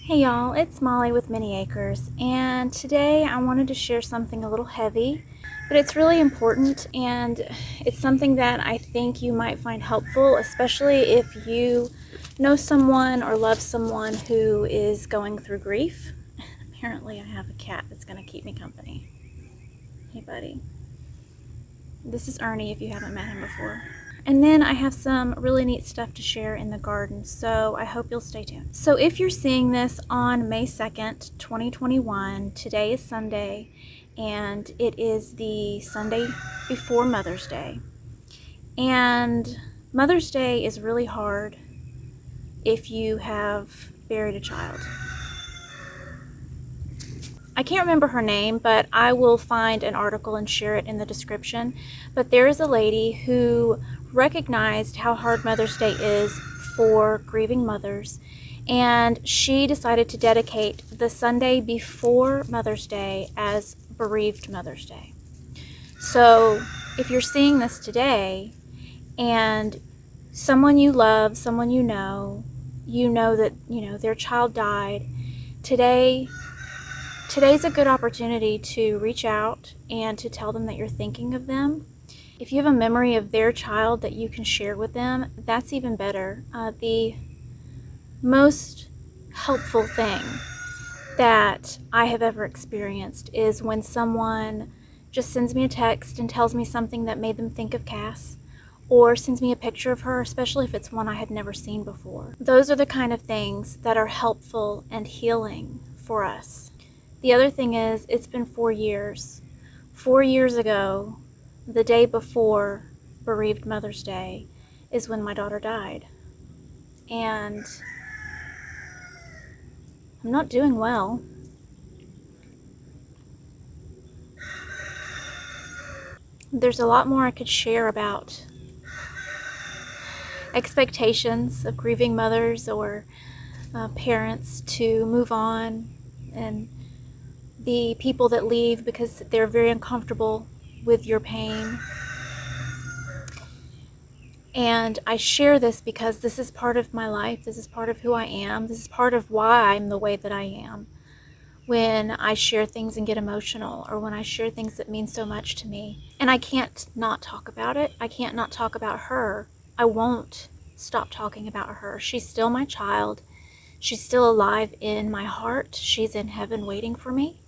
Hey y'all, it's Molly with Minnie Acres, and today I wanted to share something a little heavy, but it's really important, and it's something that I think you might find helpful, especially if you know someone or love someone who is going through grief. Apparently I have a cat that's going to keep me company. Hey buddy. This is Ernie if you haven't met him before. And then I have some really neat stuff to share in the garden, so I hope you'll stay tuned. So if you're seeing this on May 2nd, 2021, today is Sunday, and it is the Sunday before Mother's Day. And Mother's Day is really hard if you have buried a child. I can't remember her name, but I will find an article and share it in the description. But there is a lady who recognized how hard Mother's Day is for grieving mothers, and she decided to dedicate the Sunday before Mother's Day as Bereaved Mother's Day. So if you're seeing this today and someone you love, someone you know that their child died, today's a good opportunity to reach out and to tell them that you're thinking of them. If you have a memory of their child that you can share with them, that's even better. The most helpful thing that I have ever experienced is when someone just sends me a text and tells me something that made them think of Cass, or sends me a picture of her, especially if it's one I had never seen before. Those are the kind of things that are helpful and healing for us. The other thing is, it's been 4 years. 4 years ago, the day before Bereaved Mother's Day, is when my daughter died. And I'm not doing well. There's a lot more I could share about expectations of grieving mothers or parents to move on, and the people that leave because they're very uncomfortable with your pain. And I share this because this is part of my life. This is part of who I am. This is part of why I'm the way that I am. When I share things and get emotional, or when I share things that mean so much to me. And I can't not talk about it. I can't not talk about her. I won't stop talking about her. She's still my child. She's still alive in my heart. She's in heaven waiting for me.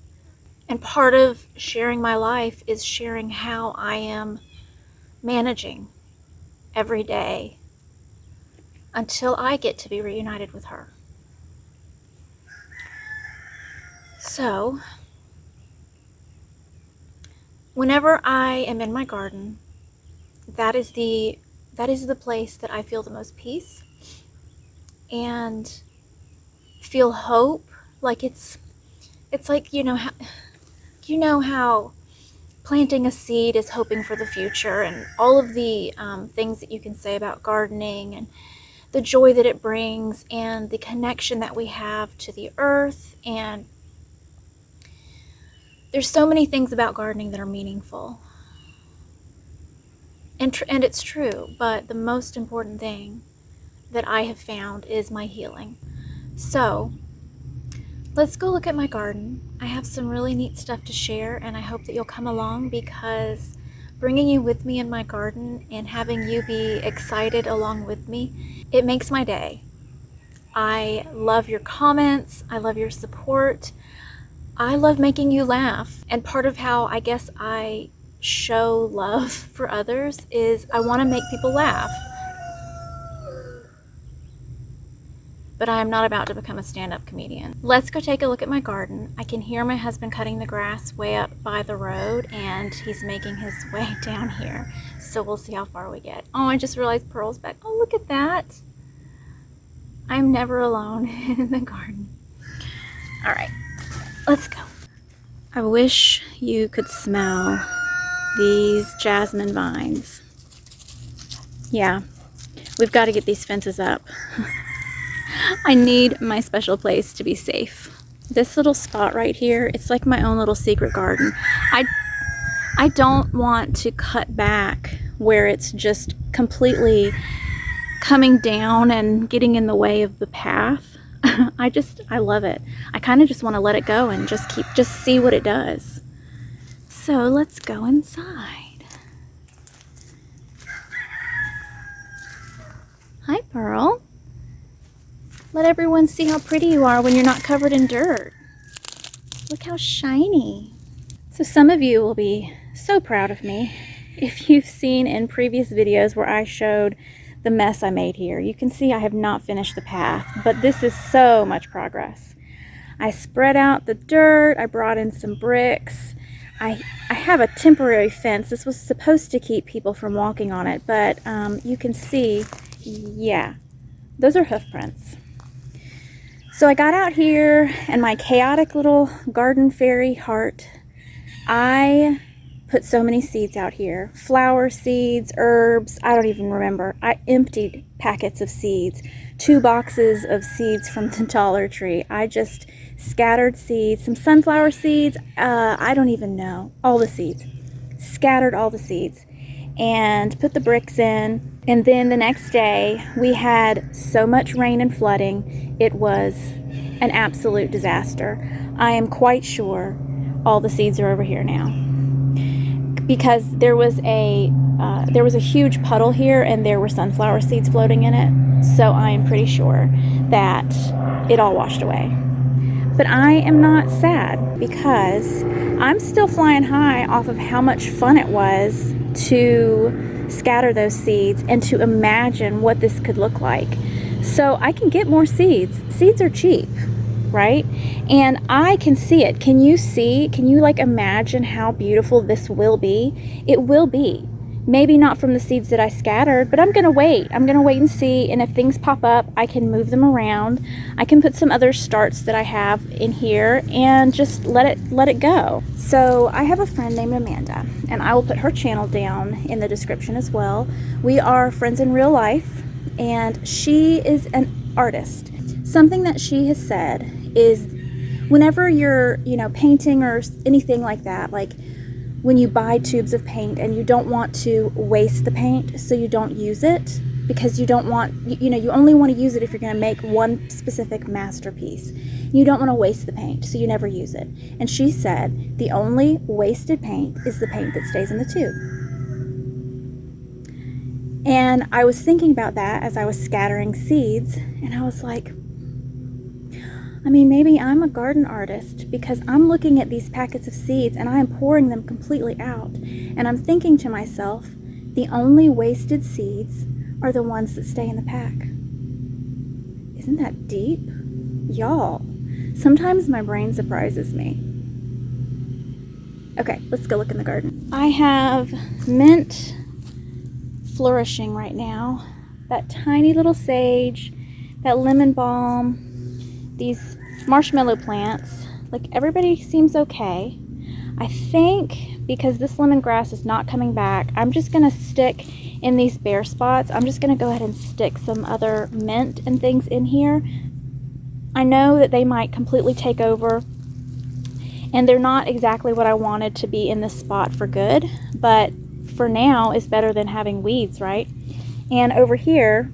And part of sharing my life is sharing how I am managing every day until I get to be reunited with her. So, whenever I am in my garden, that is the place that I feel the most peace and feel hope. Like it's like, you know how planting a seed is hoping for the future, and all of the things that you can say about gardening and the joy that it brings and the connection that we have to the earth. And there's so many things about gardening that are meaningful. And it's true, but the most important thing that I have found is my healing. So, let's go look at my garden. I have some really neat stuff to share, and I hope that you'll come along, because bringing you with me in my garden and having you be excited along with me, it makes my day. I love your comments. I love your support. I love making you laugh. And part of how I guess I show love for others is I want to make people laugh. But I am not about to become a stand-up comedian. Let's go take a look at my garden. I can hear my husband cutting the grass way up by the road, and he's making his way down here. So we'll see how far we get. Oh, I just realized Pearl's back. Oh, look at that. I'm never alone in the garden. All right, let's go. I wish you could smell these jasmine vines. Yeah, we've got to get these fences up. I need my special place to be safe. This little spot right here, it's like my own little secret garden. I don't want to cut back where it's just completely coming down and getting in the way of the path. I love it. I kind of just want to let it go and just see what it does. So let's go inside. Hi, Pearl. Let everyone see how pretty you are when you're not covered in dirt. Look how shiny. So some of you will be so proud of me if you've seen in previous videos where I showed the mess I made here. You can see I have not finished the path, but this is so much progress. I spread out the dirt, I brought in some bricks. I have a temporary fence. This was supposed to keep people from walking on it, but you can see, yeah, those are hoof prints. So I got out here and my chaotic little garden fairy heart, I put so many seeds out here. Flower seeds, herbs, I don't even remember. I emptied packets of seeds, 2 boxes of seeds from the Dollar Tree. I just scattered seeds, some sunflower seeds, I don't even know, all the seeds. Scattered all the seeds and put the bricks in. And then the next day we had so much rain and flooding, it was an absolute disaster. I am quite sure all the seeds are over here now, because there was a huge puddle here and there were sunflower seeds floating in it. So I am pretty sure that it all washed away. But I am not sad, because I'm still flying high off of how much fun it was to scatter those seeds and to imagine what this could look like. So I can get more seeds. Seeds are cheap, right? And I can see it. Can you see? Can you like imagine how beautiful this will be? It will be. Maybe not from the seeds that I scattered, but I'm gonna wait. I'm gonna wait and see, and if things pop up, I can move them around. I can put some other starts that I have in here and just let it go. So I have a friend named Amanda, and I will put her channel down in the description as well. We are friends in real life, and she is an artist. Something that she has said is, whenever you're, painting or anything like that, like when you buy tubes of paint and you don't want to waste the paint, so you don't use it, because you don't want, you only want to use it if you're going to make one specific masterpiece. You don't want to waste the paint, so you never use it. And she said the only wasted paint is the paint that stays in the tube. And I was thinking about that as I was scattering seeds, and I was like, maybe I'm a garden artist, because I'm looking at these packets of seeds and I am pouring them completely out. And I'm thinking to myself, the only wasted seeds are the ones that stay in the pack. Isn't that deep? Y'all, sometimes my brain surprises me. Okay, let's go look in the garden. I have mint flourishing right now. That tiny little sage, that lemon balm, these marshmallow plants, like everybody seems okay. I think because this lemongrass is not coming back, I'm just gonna stick in these bare spots. I'm just gonna go ahead and stick some other mint and things in here. I know that they might completely take over, and they're not exactly what I wanted to be in this spot for good, but for now is better than having weeds, right? And over here,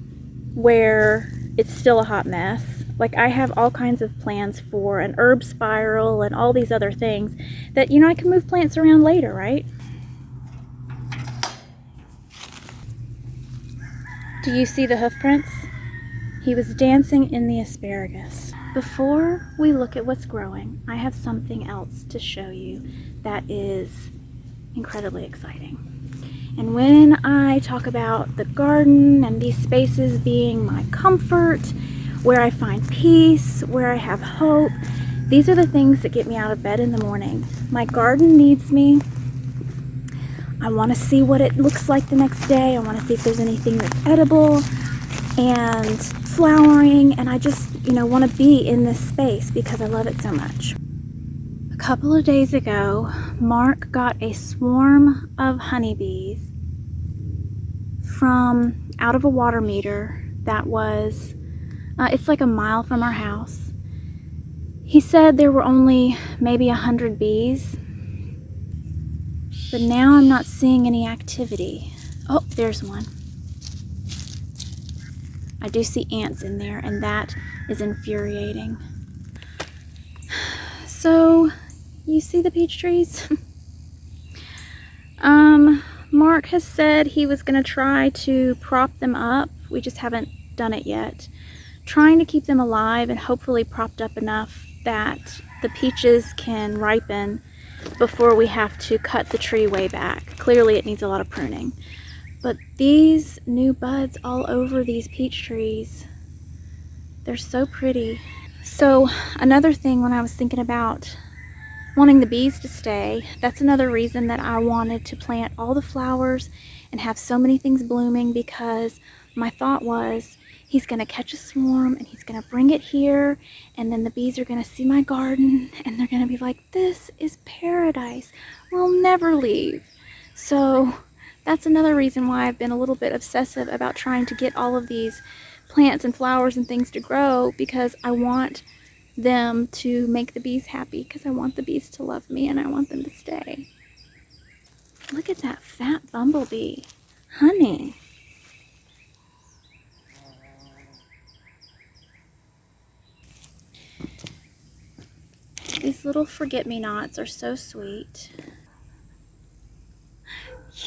where it's still a hot mess, like I have all kinds of plans for an herb spiral and all these other things that, I can move plants around later, right? Do you see the hoof prints? He was dancing in the asparagus. Before we look at what's growing, I have something else to show you that is incredibly exciting. And when I talk about the garden and these spaces being my comfort, where I find peace, where I have hope, these are the things that get me out of bed in the morning. My garden needs me. I want to see what it looks like the next day. I want to see if there's anything that's edible and flowering, and I just, want to be in this space because I love it so much. A couple of days ago, Mark got a swarm of honeybees from out of a water meter that was, it's like a mile from our house. He said there were only maybe 100 bees, but now I'm not seeing any activity. Oh, there's one. I do see ants in there, and that is infuriating. So, you see the peach trees? Mark has said he was going to try to prop them up. We just haven't done it yet. Trying to keep them alive and hopefully propped up enough that the peaches can ripen before we have to cut the tree way back. Clearly it needs a lot of pruning. But these new buds all over these peach trees, they're so pretty. So another thing, when I was thinking about wanting the bees to stay, that's another reason that I wanted to plant all the flowers and have so many things blooming, because my thought was he's going to catch a swarm and he's going to bring it here, and then the bees are going to see my garden and they're going to be like, this is paradise, we'll never leave. So that's another reason why I've been a little bit obsessive about trying to get all of these plants and flowers and things to grow, because I want them to make the bees happy, because I want the bees to love me and I want them to stay. Look at that fat bumblebee. Honey. These little forget-me-nots are so sweet.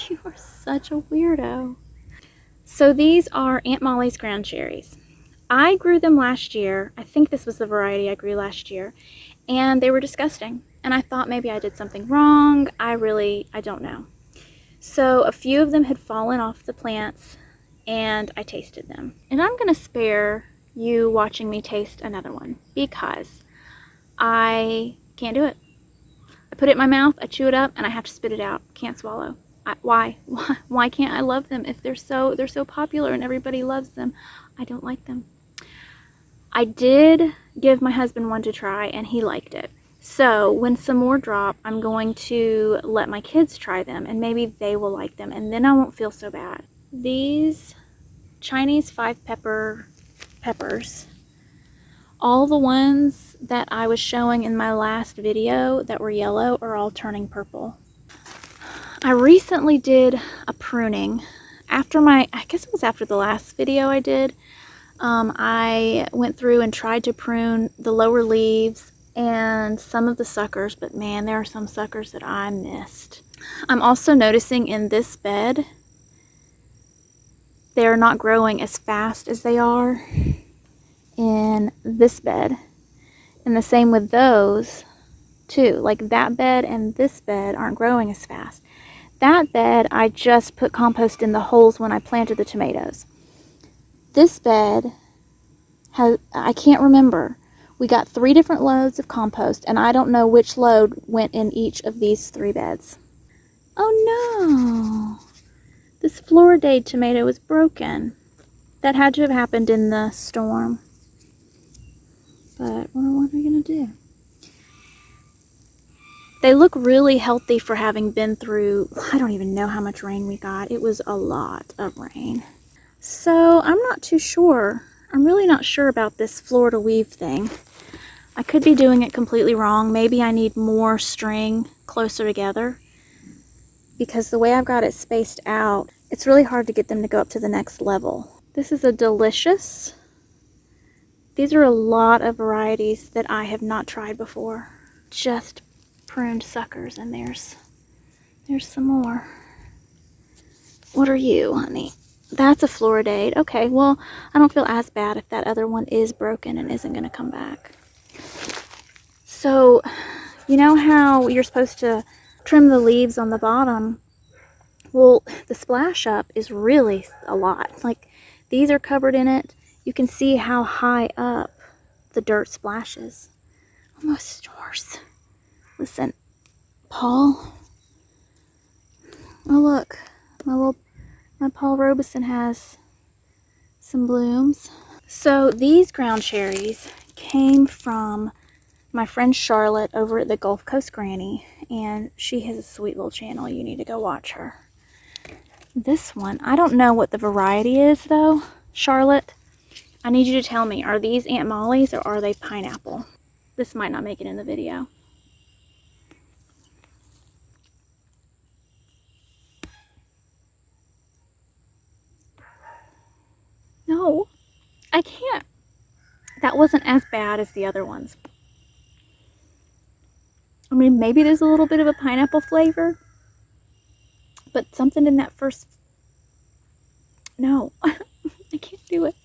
You are such a weirdo. So these are Aunt Molly's ground cherries. I grew them last year. I think this was the variety I grew last year, and they were disgusting. And I thought maybe I did something wrong. I don't know. So a few of them had fallen off the plants and I tasted them. And I'm gonna spare you watching me taste another one because I can't do it. I put it in my mouth, I chew it up, and I have to spit it out. Can't swallow. Why can't I love them if they're so popular and everybody loves them? I don't like them. I did give my husband one to try and he liked it. So when some more drop, I'm going to let my kids try them and maybe they will like them, and then I won't feel so bad. These Chinese 5-pepper peppers, all the ones that I was showing in my last video that were yellow are all turning purple. I recently did a pruning after I guess it was after the last video I did. I went through and tried to prune the lower leaves and some of the suckers, but man, there are some suckers that I missed. I'm also noticing in this bed, they're not growing as fast as they are in this bed. And the same with those too. Like that bed and this bed aren't growing as fast. That bed, I just put compost in the holes when I planted the tomatoes. This bed has, I can't remember. We got 3 different loads of compost, and I don't know which load went in each of these 3 beds. Oh no! This Floridade tomato is broken. That had to have happened in the storm. But what are we gonna do? They look really healthy for having been through, I don't even know how much rain we got. It was a lot of rain. So I'm not too sure. I'm really not sure about this Florida weave thing. I could be doing it completely wrong. Maybe I need more string closer together, because the way I've got it spaced out, it's really hard to get them to go up to the next level. This is a delicious. These are a lot of varieties that I have not tried before. Just pruned suckers, and there's some more. What are you, honey? That's a Floridade. Okay, well, I don't feel as bad if that other one is broken and isn't going to come back. So, you know how you're supposed to trim the leaves on the bottom? Well, the splash up is really a lot. Like, these are covered in it. You can see how high up the dirt splashes. Almost hoarse. Listen, Paul. Oh look, my Paul Robeson has some blooms. So these ground cherries came from my friend Charlotte over at the Gulf Coast Granny, and she has a sweet little channel. You need to go watch her. This one, I don't know what the variety is though. Charlotte, I need you to tell me, are these Aunt Molly's or are they pineapple? This might not make it in the video. No, I can't. That that wasn't as bad as the other ones. I mean, maybe there's a little bit of a pineapple flavor, but something in that first, no, I can't do it.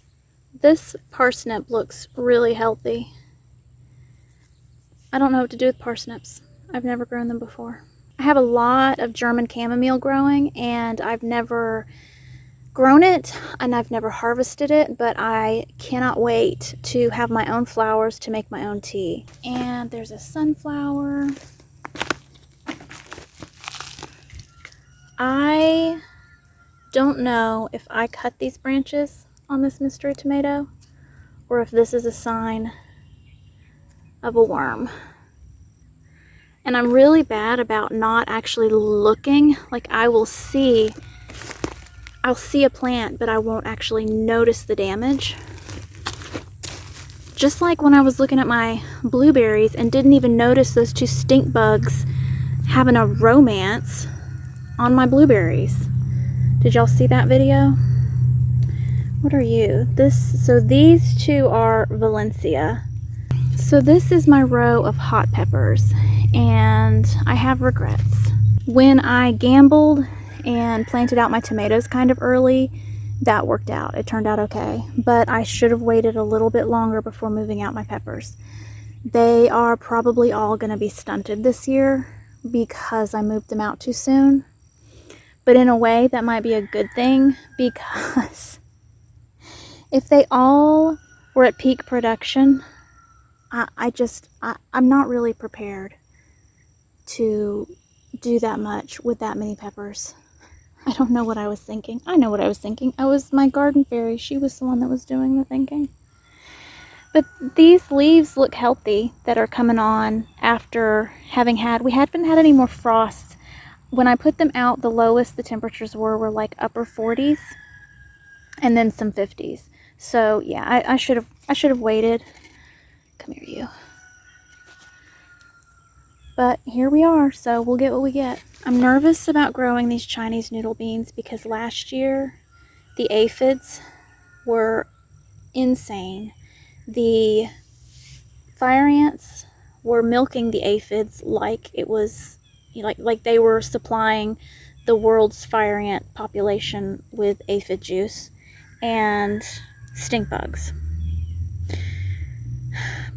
This parsnip looks really healthy. I don't know what to do with parsnips. I've never grown them before. I have a lot of German chamomile growing, and I've never grown it and I've never harvested it, but I cannot wait to have my own flowers to make my own tea. And there's a sunflower. I don't know if I cut these branches on this mystery tomato or if this is a sign of a worm. And I'm really bad about not actually looking. Like, I'll see a plant, but I won't actually notice the damage. Just like when I was looking at my blueberries and didn't even notice those two stink bugs having a romance on my blueberries. Did y'all see that video? What are you? So these two are Valencia. So this is my row of hot peppers, and I have regrets. When I gambled and planted out my tomatoes kind of early, that worked out. It turned out okay, but I should have waited a little bit longer before moving out my peppers. They are probably all going to be stunted this year because I moved them out too soon. But in a way, that might be a good thing, because if they all were at peak production, I'm not really prepared to do that much with that many peppers. I don't know what I was thinking. I know what I was thinking. I was my garden fairy. She was the one that was doing the thinking. But these leaves look healthy that are coming on after we haven't had any more frosts. When I put them out, the lowest the temperatures were like upper 40s and then some 50s. So yeah, I should have waited. Come here, you. But here we are, so we'll get what we get. I'm nervous about growing these Chinese noodle beans because last year the aphids were insane. The fire ants were milking the aphids like it was, like they were supplying the world's fire ant population with aphid juice and stink bugs.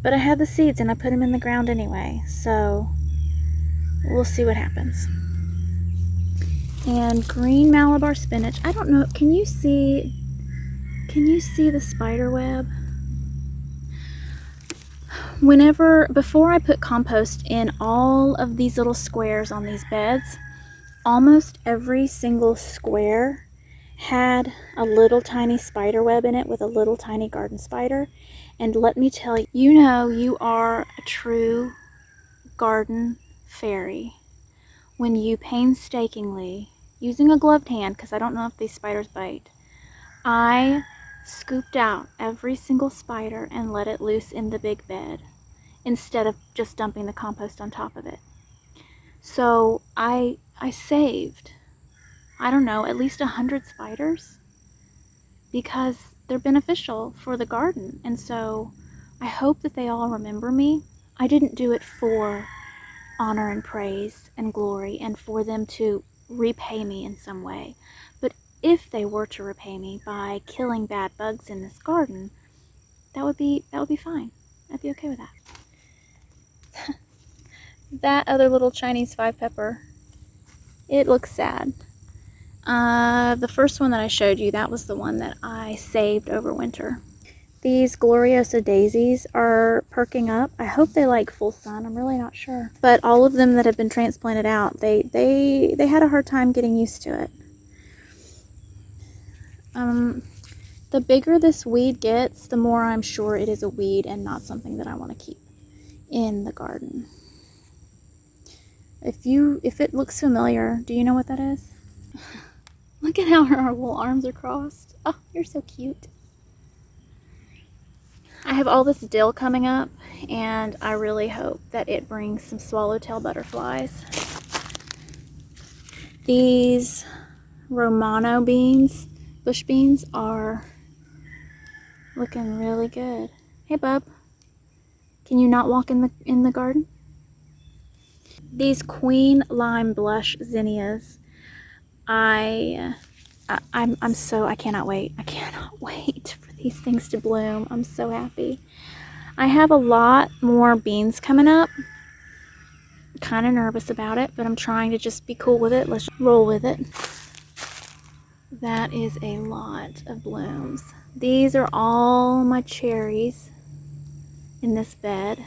But I had the seeds and I put them in the ground anyway, so we'll see what happens. And green Malabar spinach. I don't know, can you see the spider web? Before I put compost in all of these little squares on these beds, almost every single square had a little tiny spider web in it with a little tiny garden spider. And let me tell you, you are a true garden fairy when you painstakingly, using a gloved hand, because I don't know if these spiders bite, I scooped out every single spider and let it loose in the big bed instead of just dumping the compost on top of it. So I saved, I don't know, at least 100 spiders because they're beneficial for the garden. And so I hope that they all remember me. I didn't do it for honor and praise and glory and for them to repay me in some way. But if they were to repay me by killing bad bugs in this garden, that would be fine. I'd be okay with that. That other little Chinese 5-pepper, it looks sad. The first one that I showed you, that was the one that I saved over winter. These Gloriosa daisies are perking up. I hope they like full sun. I'm really not sure. But all of them that have been transplanted out, they had a hard time getting used to it. The bigger this weed gets, the more I'm sure it is a weed and not something that I want to keep in the garden. If it looks familiar, do you know what that is? Look at how her little arms are crossed. Oh, you're so cute. I have all this dill coming up, and I really hope that it brings some swallowtail butterflies. These Romano beans, bush beans, are looking really good. Hey, bub. Can you not walk in the garden? These queen lime blush zinnias, I cannot wait. I cannot wait for these things to bloom. I'm so happy. I have a lot more beans coming up. Kind of nervous about it, but I'm trying to just be cool with it. Let's roll with it. That is a lot of blooms. These are all my cherries in this bed.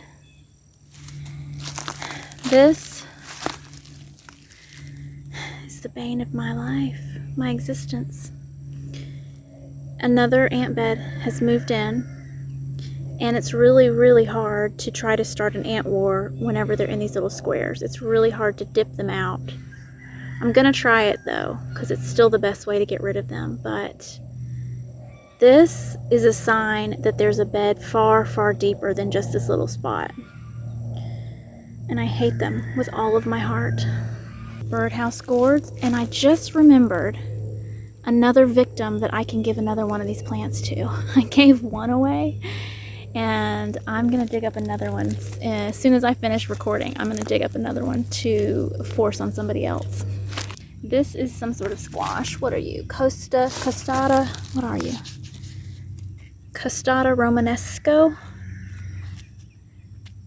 This is the bane of my life, my existence. Another ant bed has moved in, and it's really, really hard to try to start an ant war whenever they're in these little squares. It's really hard to dip them out. I'm gonna try it though, because it's still the best way to get rid of them, but this is a sign that there's a bed far, far deeper than just this little spot. And I hate them with all of my heart. Birdhouse gourds, and I just remembered another victim that I can give another one of these plants to. I gave one away, and I'm gonna dig up another one. As soon as I finish recording, I'm gonna dig up another one to force on somebody else. This is some sort of squash. What are you? Costata? What are you? Costata romanesco.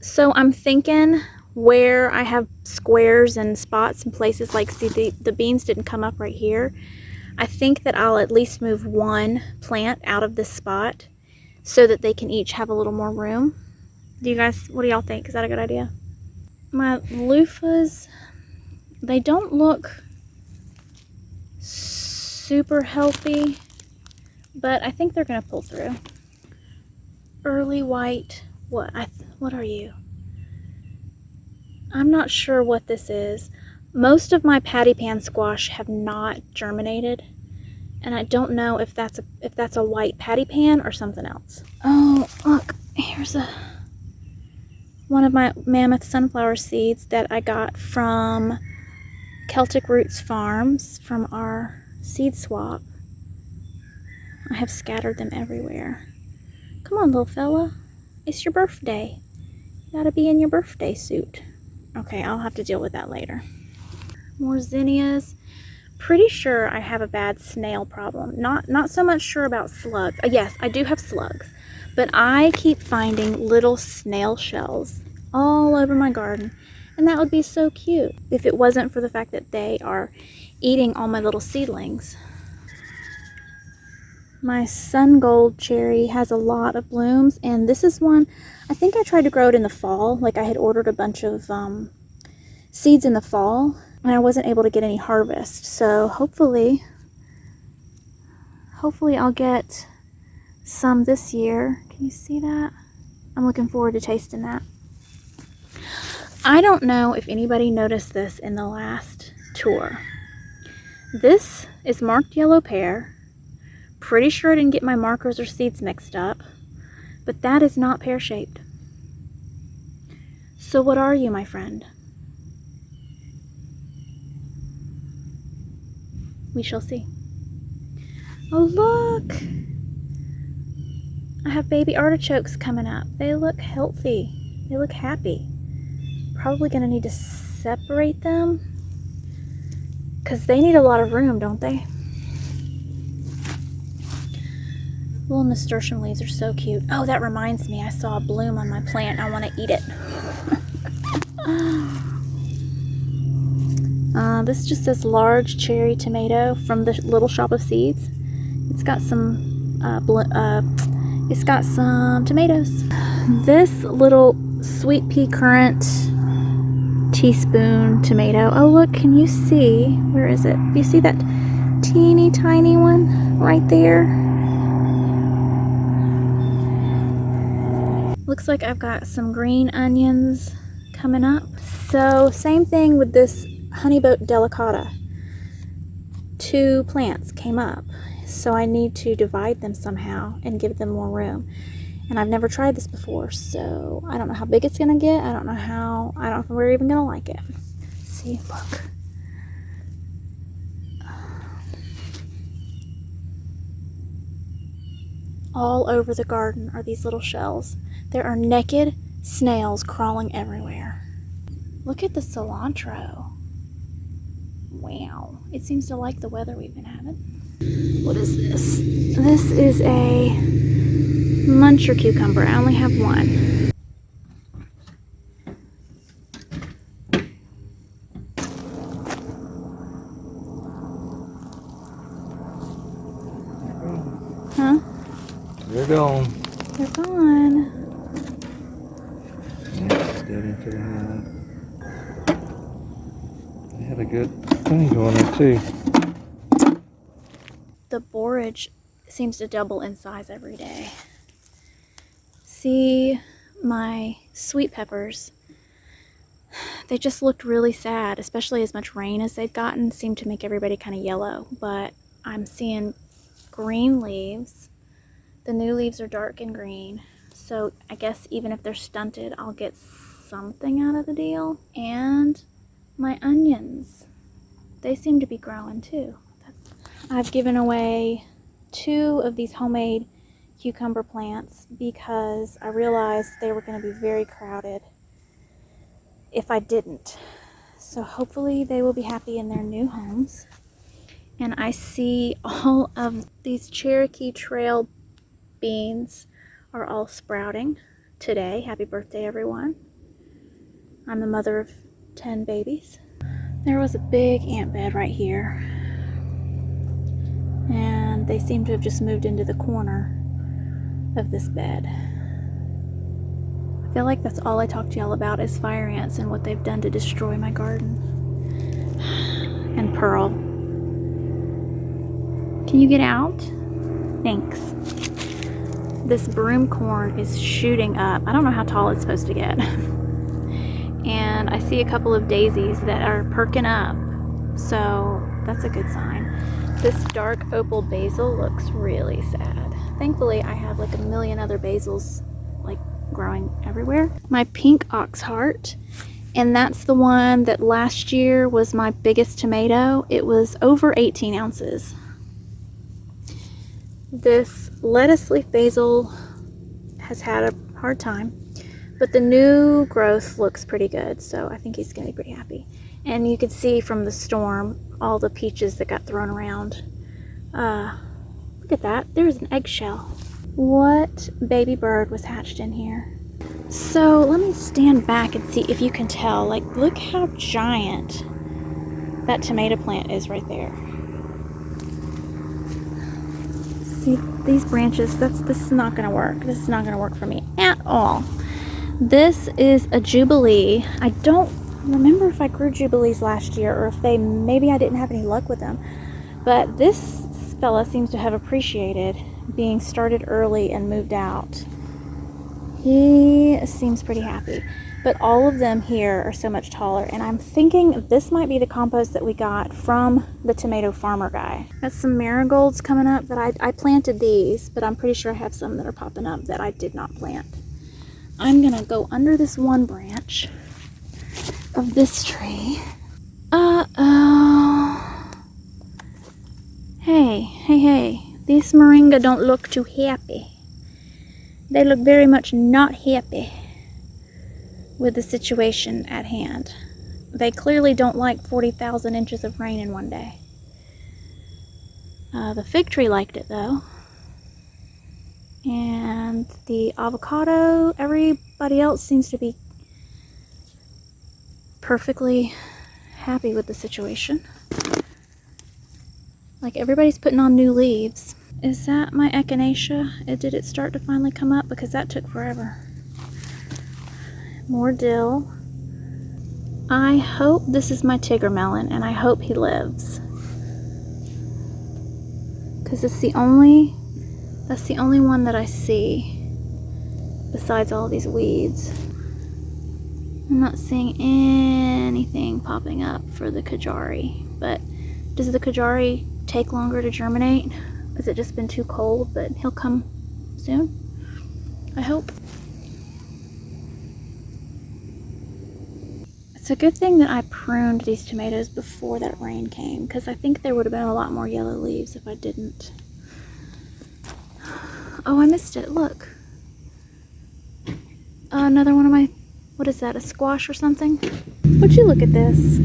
So I'm thinking where I have squares and spots and places, like, see, the beans didn't come up right here. I think that I'll at least move one plant out of this spot so that they can each have a little more room. What do y'all think? Is that a good idea? My loofahs, they don't look super healthy, but I think they're gonna pull through. Early white, what are you? I'm not sure what this is. Most of my patty pan squash have not germinated, and I don't know if that's a white patty pan or something else. Oh, look, here's one of my mammoth sunflower seeds that I got from Celtic Roots Farms from our seed swap. I have scattered them everywhere. Come on, little fella. It's your birthday. You gotta be in your birthday suit. Okay, I'll have to deal with that later. More zinnias. Pretty sure I have a bad snail problem. Not so much sure about slugs. Yes, I do have slugs, but I keep finding little snail shells all over my garden, and that would be so cute if it wasn't for the fact that they are eating all my little seedlings. My sun gold cherry has a lot of blooms, and this is one, I think I tried to grow it in the fall. Like, I had ordered a bunch of seeds in the fall, and I wasn't able to get any harvest. So hopefully I'll get some this year. Can you see that? I'm looking forward to tasting that. I don't know if anybody noticed this in the last tour. This is marked yellow pear. Pretty sure I didn't get my markers or seeds mixed up, but that is not pear-shaped. So what are you, my friend? We shall see. Oh, look! I have baby artichokes coming up. They look healthy. They look happy. Probably gonna need to separate them because they need a lot of room, don't they? Little nasturtium leaves are so cute. Oh, that reminds me, I saw a bloom on my plant. I want to eat it. This just says large cherry tomato from the Little Shop of Seeds. It's got some tomatoes. This little sweet pea currant teaspoon tomato. Oh, look, can you see? Where is it? Do you see that teeny tiny one right there? Looks like I've got some green onions coming up. So same thing with this honeyboat delicata. 2 plants came up, so I need to divide them somehow and give them more room. And I've never tried this before, so I don't know how big it's gonna get. I don't know if we're even gonna like it. See, look. All over the garden are these little shells. There are naked snails crawling everywhere. Look at the cilantro. Wow, it seems to like the weather we've been having. What is this? This is a muncher cucumber. I only have one. Huh? They're gone. They're gone. Yeah, dead into the hive. They had a good thing going there too. The borage seems to double in size every day. See my sweet peppers. They just looked really sad, especially as much rain as they'd gotten seemed to make everybody kind of yellow. But I'm seeing green leaves. The new leaves are dark and green. So I guess even if they're stunted, I'll get something out of the deal. And my onions. They seem to be growing too. I've given away 2 of these homemade cucumber plants because I realized they were going to be very crowded if I didn't. So hopefully they will be happy in their new homes. And I see all of these Cherokee Trail beans are all sprouting today. Happy birthday, everyone. I'm the mother of 10 babies. There was a big ant bed right here, and they seem to have just moved into the corner of this bed. I feel like that's all I talk to y'all about is fire ants and what they've done to destroy my garden. And Pearl. Can you get out? Thanks. This broom corn is shooting up. I don't know how tall it's supposed to get. And I see a couple of daisies that are perking up. So that's a good sign. This dark opal basil looks really sad. Thankfully, I have like a million other basils like growing everywhere. My pink oxheart, and that's the one that last year was my biggest tomato. It was over 18 ounces. This lettuce leaf basil has had a hard time, but the new growth looks pretty good, so I think he's going to be pretty happy. And you can see from the storm all the peaches that got thrown around. Look at that. There's an eggshell. What baby bird was hatched in here? So let me stand back and see if you can tell. Like, look how giant that tomato plant is right there. See these branches? This is not going to work. This is not going to work for me at all. This is a Jubilee. I don't remember if I grew Jubilees last year or if maybe I didn't have any luck with them. But this fella seems to have appreciated being started early and moved out. He seems pretty happy. But all of them here are so much taller, and I'm thinking this might be the compost that we got from the tomato farmer guy. Got some marigolds coming up that I planted these, but I'm pretty sure I have some that are popping up that I did not plant. I'm gonna go under this one branch of this tree. Uh-oh. Hey. These moringa don't look too happy. They look very much not happy with the situation at hand. They clearly don't like 40,000 inches of rain in one day. The fig tree liked it though. And the avocado, everybody else seems to be perfectly happy with the situation. Like, everybody's putting on new leaves. Is that my echinacea? Did it start to finally come up? Because that took forever. More dill. I hope this is my Tigger melon, and I hope he lives. Because that's the only one that I see besides all these weeds. I'm not seeing anything popping up for the Kajari, but does the Kajari take longer to germinate? Has it just been too cold? But he'll come soon, I hope. It's a good thing that I pruned these tomatoes before that rain came, because I think there would have been a lot more yellow leaves if I didn't. Oh, I missed it. Look. Another one of my, what is that, a squash or something? Would you look at this?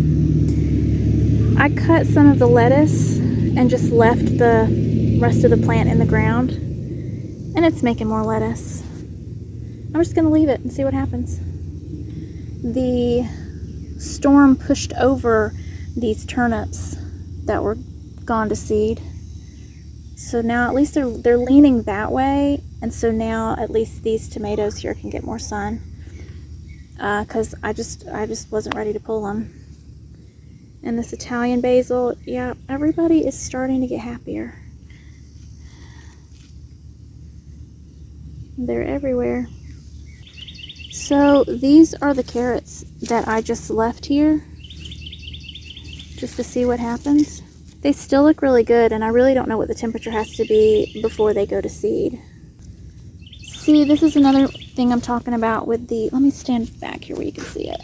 I cut some of the lettuce and just left the rest of the plant in the ground, and it's making more lettuce. I'm just gonna leave it and see what happens. The storm pushed over these turnips that were gone to seed, so now at least they're leaning that way, and so now at least these tomatoes here can get more sun, because I just wasn't ready to pull them. And this Italian basil, yeah, everybody is starting to get happier. They're everywhere. So these are the carrots that I just left here, just to see what happens. They still look really good, and I really don't know what the temperature has to be before they go to seed. See, this is another thing I'm talking about with the, let me stand back here where you can see it.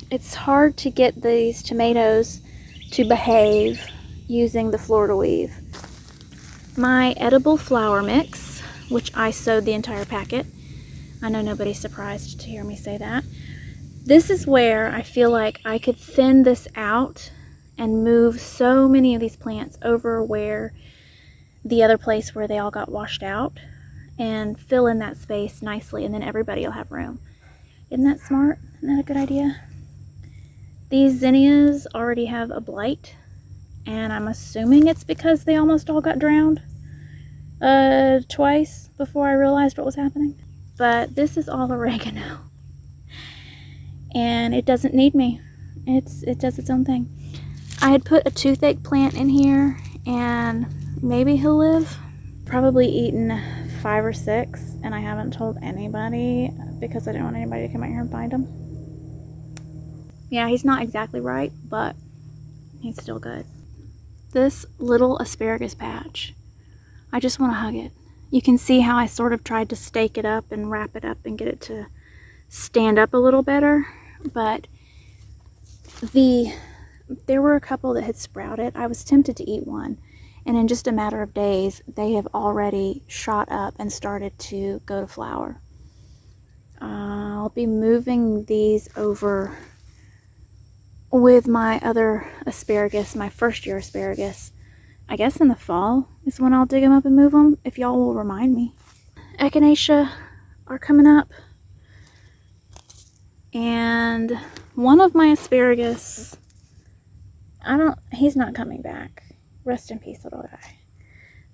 It's hard to get these tomatoes to behave using the Florida weave. My edible flour mix, which I sowed the entire packet. I know nobody's surprised to hear me say that. This is where I feel like I could thin this out and move so many of these plants over where the other place where they all got washed out, and fill in that space nicely, and then everybody will have room. Isn't that smart? Isn't that a good idea? These zinnias already have a blight, and I'm assuming it's because they almost all got drowned twice before I realized what was happening. But this is all oregano, and it doesn't need me. It does its own thing. I had put a toothache plant in here, and maybe he'll live. Probably eaten 5 or 6, and I haven't told anybody because I didn't want anybody to come out here and find him. Yeah, he's not exactly right, but he's still good. This little asparagus patch, I just want to hug it. You can see how I sort of tried to stake it up and wrap it up and get it to stand up a little better, but there were a couple that had sprouted. I was tempted to eat one, and in just a matter of days, they have already shot up and started to go to flower. I'll be moving these over with my other asparagus, my first year asparagus. I guess in the fall is when I'll dig them up and move them, if y'all will remind me. Echinacea are coming up. And one of my asparagus, he's not coming back. Rest in peace, little guy.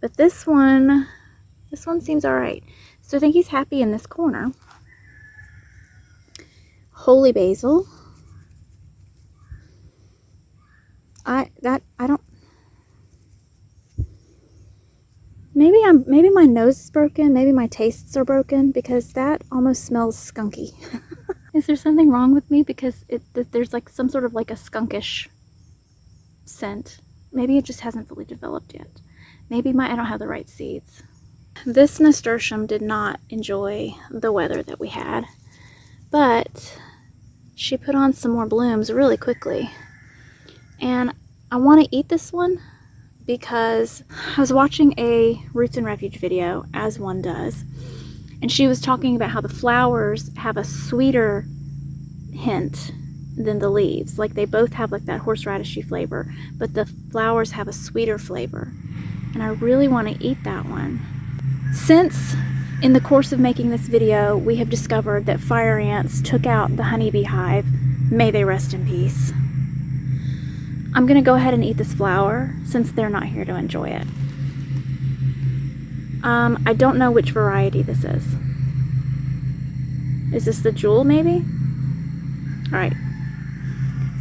But this one seems all right. So I think he's happy in this corner. Holy basil. Maybe my nose is broken, maybe my tastes are broken, because that almost smells skunky. Is there something wrong with me? Because there's like some sort of like a skunkish scent. Maybe it just hasn't fully developed yet. Maybe I don't have the right seeds. This nasturtium did not enjoy the weather that we had, but she put on some more blooms really quickly. And I want to eat this one because I was watching a Roots and Refuge video, as one does, and she was talking about how the flowers have a sweeter hint than the leaves. Like, they both have like that horseradishy flavor, but the flowers have a sweeter flavor. And I really want to eat that one. Since in the course of making this video, we have discovered that fire ants took out the honeybee hive, may they rest in peace, I'm gonna go ahead and eat this flower since they're not here to enjoy it. I don't know which variety this is. Is this the jewel, maybe? All right.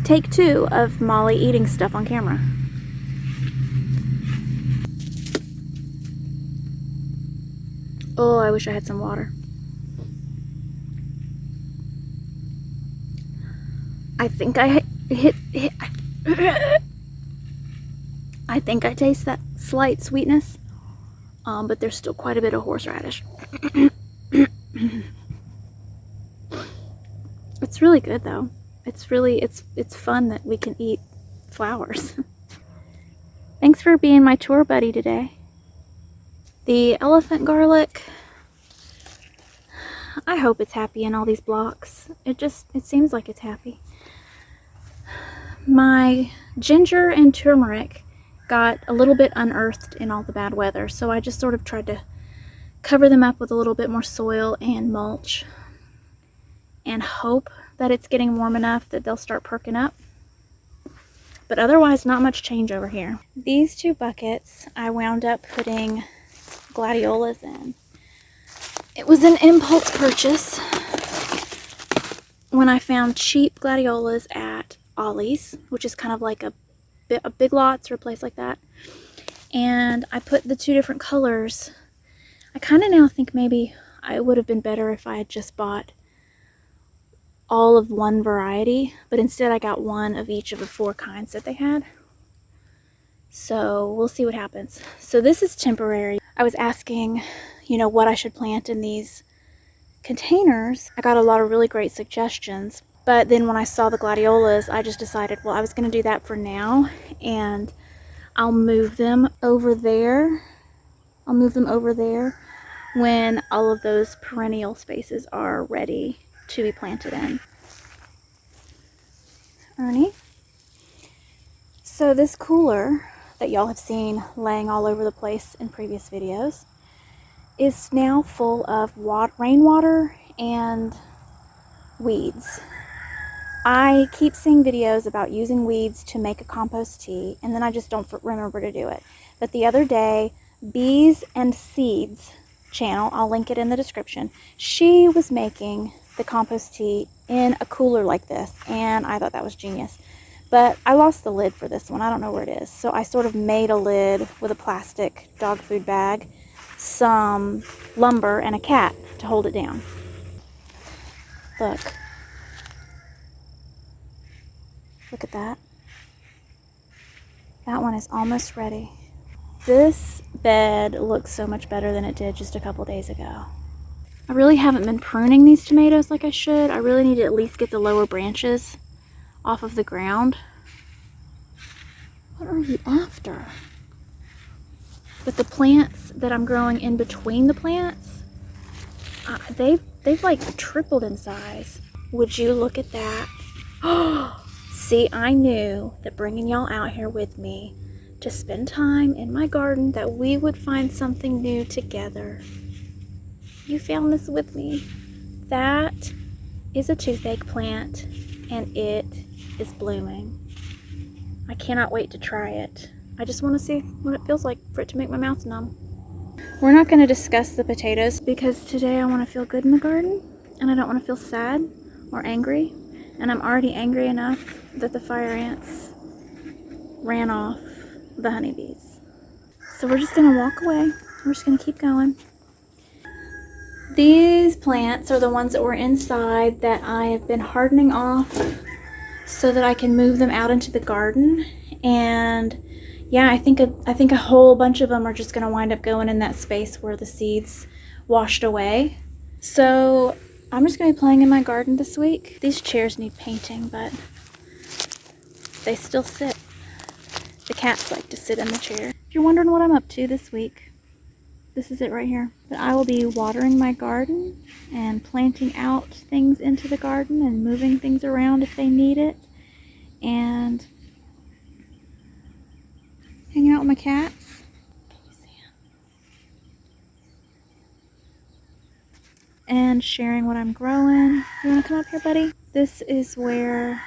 Take 2 of Molly eating stuff on camera. Oh, I wish I had some water. I think I I think I taste that slight sweetness, but there's still quite a bit of horseradish. It's really good though. It's fun that we can eat flowers. Thanks for being my tour buddy today. The elephant garlic, I hope it's happy in all these blocks. It seems like it's happy. My ginger and turmeric got a little bit unearthed in all the bad weather, so I just sort of tried to cover them up with a little bit more soil and mulch and hope that it's getting warm enough that they'll start perking up. But otherwise, not much change over here. These 2 buckets I wound up putting gladiolas in. It was an impulse purchase when I found cheap gladiolas at Ollie's, which is kind of like a Big Lots or a place like that. And I put the 2 different colors. I kind of now think maybe it would have been better if I had just bought all of one variety, but instead I got 1 of each of the 4 kinds that they had. So we'll see what happens. So this is temporary. I was asking, what I should plant in these containers. I got a lot of really great suggestions, but then when I saw the gladiolas, I just decided, well, I was going to do that for now, and I'll move them over there. I'll move them over there when all of those perennial spaces are ready to be planted in. Ernie. So this cooler that y'all have seen laying all over the place in previous videos is now full of rainwater and weeds. I keep seeing videos about using weeds to make a compost tea, and then I just don't remember to do it. But the other day, Bees and Seeds channel, I'll link it in the description, she was making the compost tea in a cooler like this, and I thought that was genius. But I lost the lid for this one. I don't know where it is. So I sort of made a lid with a plastic dog food bag, some lumber, and a cat to hold it down. Look. Look at that. That one is almost ready. This bed looks so much better than it did just a couple days ago. I really haven't been pruning these tomatoes like I should. I really need to at least get the lower branches off of the ground. What are you after? But the plants that I'm growing in between the plants, they've like tripled in size. Would you look at that? See, I knew that bringing y'all out here with me to spend time in my garden, that we would find something new together. You found this with me. That is a toothache plant, and it is blooming. I cannot wait to try it. I just want to see what it feels like for it to make my mouth numb. We're not going to discuss the potatoes because today I want to feel good in the garden, and I don't want to feel sad or angry. And I'm already angry enough that the fire ants ran off the honeybees. So we're just going to walk away. We're just going to keep going. These plants are the ones that were inside that I have been hardening off so that I can move them out into the garden. And yeah, I think a whole bunch of them are just going to wind up going in that space where the seeds washed away. So I'm just going to be playing in my garden this week. These chairs need painting, but they still sit. The cats like to sit in the chair. If you're wondering what I'm up to this week, this is it right here. But I will be watering my garden and planting out things into the garden and moving things around if they need it. And hanging out with my cats. Can you see them? And sharing what I'm growing. You want to come up here, buddy? This is where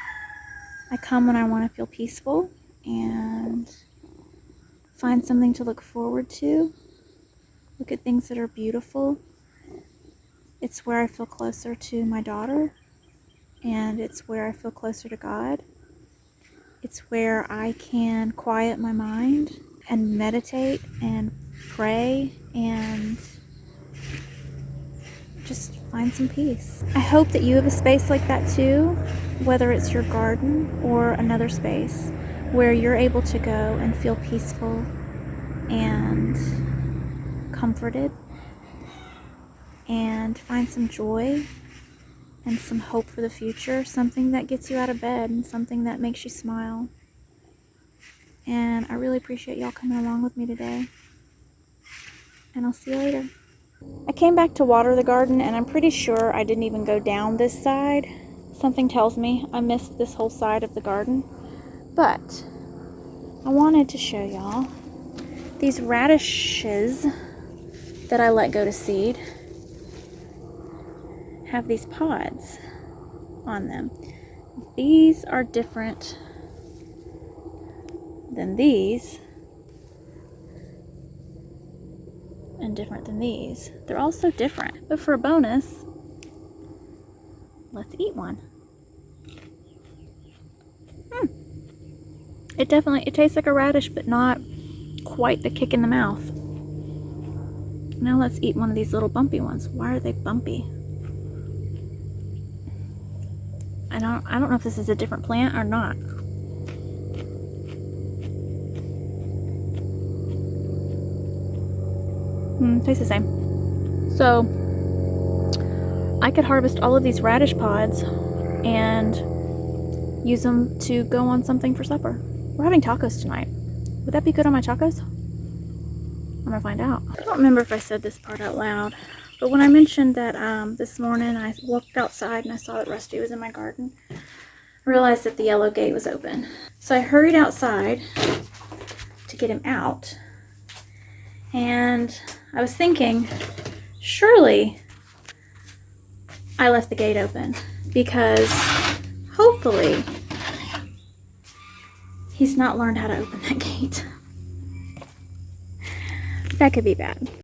I come when I want to feel peaceful and find something to look forward to. Look at things that are beautiful. It's where I feel closer to my daughter, and it's where I feel closer to God. It's where I can quiet my mind and meditate and pray and just find some peace. I hope that you have a space like that too, whether it's your garden or another space where you're able to go and feel peaceful and comforted and find some joy and some hope for the future, something that gets you out of bed and something that makes you smile. And I really appreciate y'all coming along with me today. and I'll see you later. I came back to water the garden, and I'm pretty sure I didn't even go down this side. Something tells me I missed this whole side of the garden. But I wanted to show y'all these radishes that I let go to seed have these pods on them. These are different than these, and different than these. They're all so different. But for a bonus, let's eat one. It tastes like a radish, but not quite the kick in the mouth. Now let's eat one of these little bumpy ones. Why are they bumpy? I don't know if this is a different plant or not. Tastes the same. So I could harvest all of these radish pods and use them to go on something for supper. We're having tacos tonight. Would that be good on my tacos? I'm gonna find out. I don't remember if I said this part out loud, but when I mentioned that this morning I walked outside and I saw that Rusty was in my garden, I realized that the yellow gate was open. So I hurried outside to get him out, and I was thinking, surely I left the gate open because hopefully he's not learned how to open that gate. That could be bad.